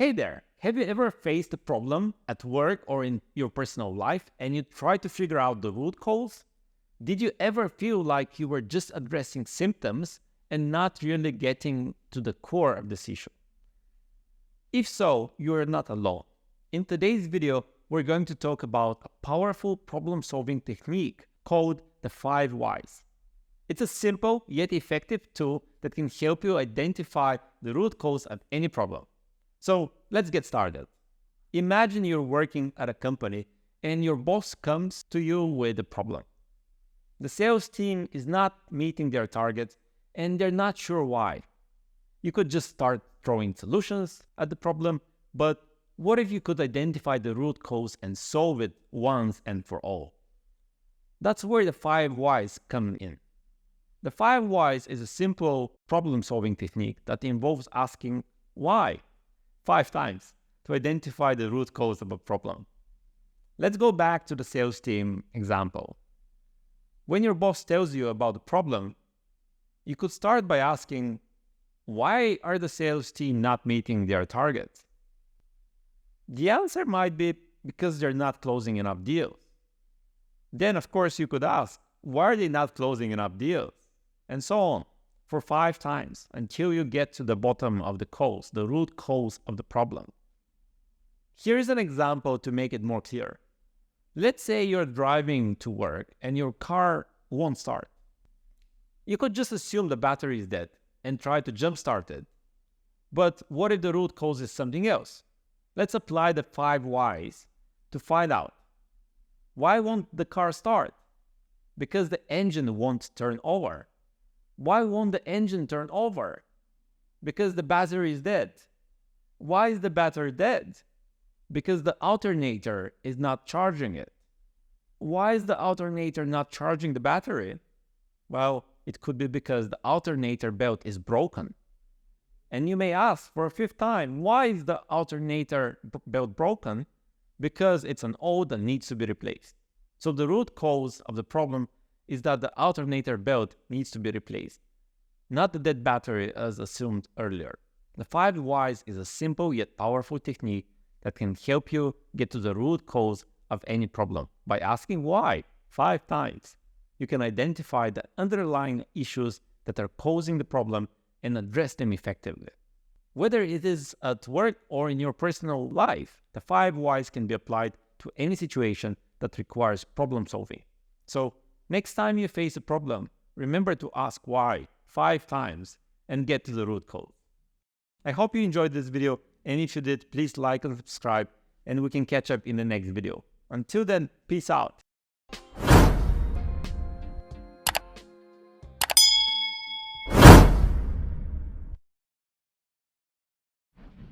Hey there, have you ever faced a problem at work or in your personal life and you try to figure out the root cause? Did you ever feel like you were just addressing symptoms and not really getting to the core of this issue? If so, you are not alone. In today's video, we're going to talk about a powerful problem-solving technique called the 5 whys. It's a simple yet effective tool that can help you identify the root cause of any problem. So let's get started. Imagine you're working at a company and your boss comes to you with a problem. The sales team is not meeting their targets and they're not sure why. You could just start throwing solutions at the problem, but what if you could identify the root cause and solve it once and for all? That's where the 5 whys come in. The 5 whys is a simple problem-solving technique that involves asking why 5 times to identify the root cause of a problem. Let's go back to the sales team example. When your boss tells you about the problem, you could start by asking, why are the sales team not meeting their targets? The answer might be because they're not closing enough deals. Then, of course, you could ask, why are they not closing enough deals? And so on, for 5 times, until you get to the bottom of the cause, the root cause of the problem. Here's an example to make it more clear. Let's say you're driving to work and your car won't start. You could just assume the battery is dead and try to jumpstart it. But what if the root cause is something else? Let's apply the 5 whys to find out. Why won't the car start? Because the engine won't turn over. Why won't the engine turn over? Because the battery is dead. Why is the battery dead? Because the alternator is not charging it. Why is the alternator not charging the battery? Well, it could be because the alternator belt is broken. And you may ask for a 5th time, why is the alternator belt broken? Because it's an old and needs to be replaced. So the root cause of the problem is that the alternator belt needs to be replaced, not the dead battery as assumed earlier. The 5 whys is a simple yet powerful technique that can help you get to the root cause of any problem. By asking why 5 times, you can identify the underlying issues that are causing the problem and address them effectively. Whether it is at work or in your personal life, the 5 whys can be applied to any situation that requires problem solving. So next time you face a problem, remember to ask why 5 times and get to the root cause. I hope you enjoyed this video, and if you did, please like and subscribe, and we can catch up in the next video. Until then, peace out.